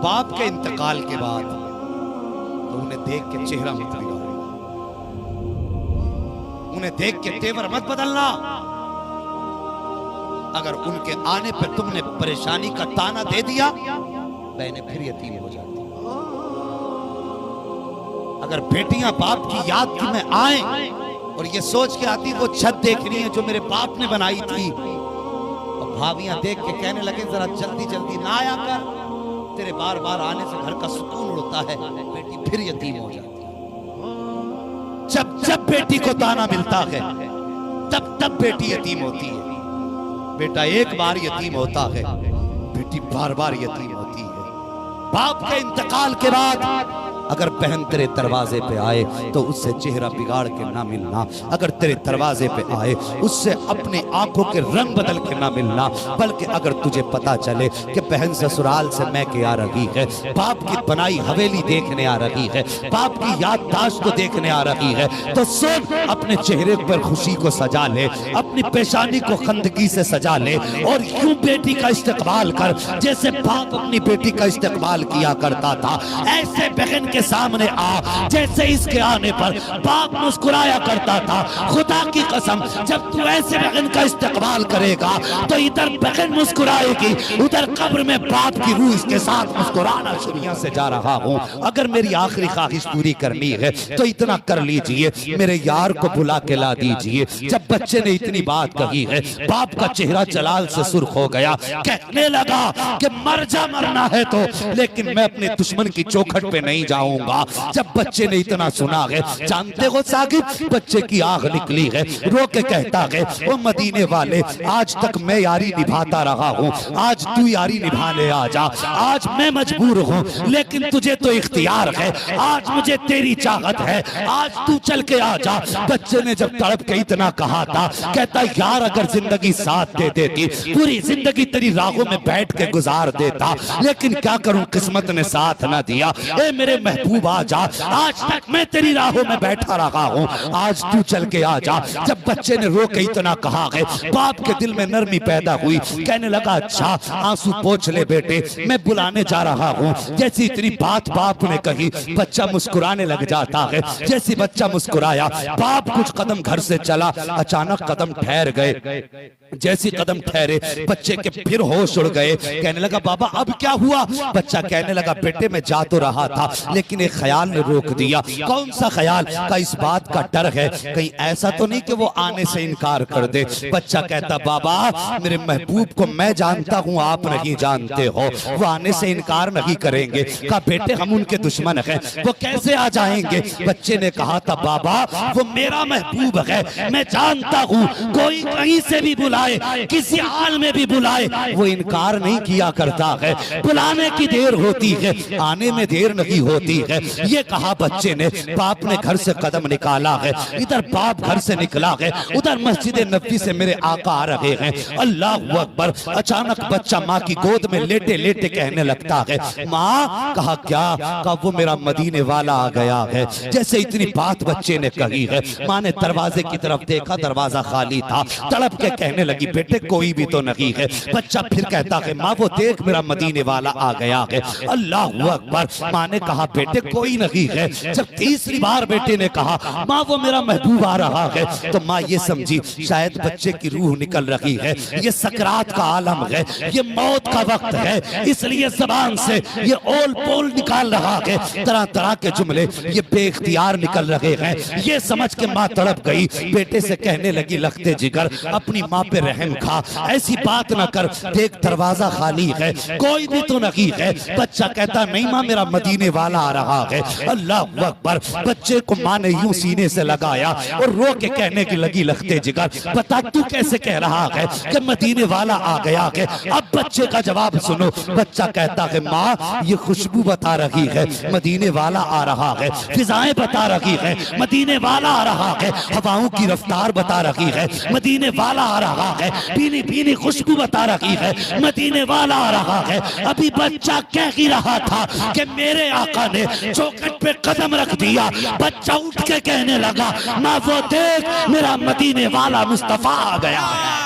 बाप के इंतकाल के बाद तो उन्हें देख के चेहरा मत बिगाड़ना, उन्हें देख के तेवर मत बदलना। अगर उनके आने पर तुमने परेशानी का ताना दे दिया, बहनें फिर यतीम हो जाती। अगर बेटियां बाप की याद की में आए और ये सोच के आती वो छत देखनी है जो मेरे बाप ने बनाई थी, और भाभियां देख के कहने लगे जरा जल्दी जल्दी ना आया कर, तेरे बार बार आने से घर का सुकून उड़ता है, बेटी फिर यतीम हो जाती है। जब जब बेटी को ताना मिलता है तब तब बेटी यतीम होती है। बेटा एक बार यतीम होता है, बेटी बार बार यतीम होती है। बाप के इंतकाल के बाद अगर बहन तेरे दरवाजे पे आए तो उससे चेहरा बिगाड़ के ना मिलना। अगर तेरे दरवाजे पे आए उससे अपनी आंखों के रंग बदल के ना मिलना, बल्कि अगर तुझे पता चले कि बहन ससुराल से मैं के आ रही है, बाप की बनाई हवेली देखने आ रही है, बाप की याददाश्त को देखने आ रही है, तो सोच अपने चेहरे पर खुशी को सजा ले, अपनी पेशानी को खंदगी से सजा ले और यूं बेटी का इस्तकबाल कर जैसे बाप अपनी बेटी का इस्तकबाल किया करता था। ऐसे बहन के सामने आ जैसे इसके आने पर बाप मुस्कुराया करता था। खुदा की कसम जब तू ऐसे बहन का इस्तकबाल करेगा तो इधर बहन मुस्कुराएगी, उधर कब्र में बाप की रूह इसके साथ मुस्कुराना शुरू से जा रहा हूँ। अगर मेरी आखिरी ख्वाहिश पूरी करनी है तो इतना कर लीजिए, मेरे यार को बुला के ला दीजिए। जब बच्चे ने इतनी बात कही है, बाप का चेहरा जलाल से सुर्ख हो गया, कहने लगा कि मर जा मरना है तो, लेकिन मैं अपने दुश्मन की चौखट पे नहीं जाऊंगा। जब बच्चे ने इतना सुना है, जानते हो साकिब, बच्चे की आग निकली है, रो के कहता है ओ मदीने वाले, आज तक मैं यारी निभाता रहा हूँ, आज तू यारी निभाने आ जा। आज मैं मजबूर हूँ लेकिन तुझे तो इख्तियार है, आज मुझे तेरी चाहत है, आज तू चल के आ जा। बच्चे ने जब तड़प के इतना कहा था, कहता यार अगर जिंदगी साथ दे देती, पूरी जिंदगी तेरी राहों में बैठ के गुजार देता, लेकिन क्या करूं किस्मत ने साथ ना दिया। ए मेरे महबूब आ जा, आज तक मैं तेरी राहों में बैठा रहा हूँ, आज तू चल के आ जा। जब बच्चे ने रो के इतना कहा है, बाप के दिल में नरमी पैदा हुई, कहने लगा अच्छा आंसू पोंछ ले बेटे, मैं बुलाने जा रहा हूँ। जैसी इतनी बात बाप ने कही, बच्चा मुस्कुराने लग जाता है। जैसी बच्चा मुस्कुराया, बाप कुछ कदम घर से चला, अचानक कदम ठहर गए। जैसी कदम ठहरे, बच्चे के फिर होश उड़ गए। कहने लगा बाबा अब क्या हुआ? बच्चा कहने लगा बेटे मैं जा तो रहा था लेकिन एक ख्याल ने रोक दिया। कौन सा ख्याल? का इस बात का डर है कहीं ऐसा तो नहीं कि वो आने से इनकार कर दे। बच्चा कहता बाबा मेरे महबूब को मैं जानता हूँ, आप नहीं जानते हो, वो आने से इनकार नहीं करेंगे। कहा बेटे हम उनके दुश्मन हैं, वो कैसे आ जाएंगे? बच्चे ने कहा था बाबा वो मेरा महबूब है, मैं जानता हूँ, कोई कहीं से भी बुलाए, किसी हाल में भी बुलाए, वो इनकार नहीं किया करता है। बुलाने की देर होती है, आने में देर नहीं होती है। ये कहा बच्चे ने। बाप ने घर से कदम निकाला है, इधर बाप घर से निकला है, उधर मस्जिद नबी से मेरे आका आ रहे हैं। अल्लाह अकबर। अचानक बच्चा माँ की गोद में लेटे लेटे कहने लगता है माँ। कहा क्या? कहा वो मेरा मदीने वाला आ गया है। जैसे इतनी बात बच्चे ने कही है, माँ ने दरवाजे की तरफ देखा, दरवाजा खाली था। तड़प के कहने लगी बेटे कोई भी तो नहीं है। बच्चा फिर कहता है माँ वो देख मेरा मदीने वाला आ गया है। अल्लाह अकबर। माँ ने कहा बेटे कोई नहीं है। जब तीसरी बार बेटे ने कहा माँ वो मेरा महबूब आ रहा है, तो माँ ये समझी शायद बच्चे की रूह निकल रही है, ये सकरात का आलम है, ये मौत का वक्त है, इसलिए जबान से ये ओल पोल निकाल रहा है, तरह तरह के जुमले ये बेख्तियार निकल रहे हैं। ये समझ के माँ तड़प गई, बेटे से कहने लगी लखते जिगर अपनी माँ पे रहम खा, ऐसी बात न कर, देख दरवाजा खाली है, कोई भी तो नहीं है। बच्चा कहता नहीं माँ मेरा मदीने वाला आ रहा है। अल्लाह अकबर। बच्चे को माँ ने यूं सीने से लगाया और रो के कहने की लगी लखते जिगर बता तू कैसे कह रहा है कि मदीने वाला आ गया है? अब बच्चे का जवाब सुनो। बच्चा कहता है माँ ये खुशबू बता रही है मदीने वाला आ रहा है, फिजाएं बता रही है मदीने वाला आ रहा है, हवाओं की रफ्तार बता रही है मदीने वाला आ रहा है, पीनी पीनी खुशबू बता रही है मदीने वाला आ रहा है। अभी बच्चा कह ही रहा था कि मेरे आका ने चौखट पे कदम रख दिया। बच्चा उठ के कहने लगा माँ वो देख मेरा मदीने वाला मुस्तफा आ गया है।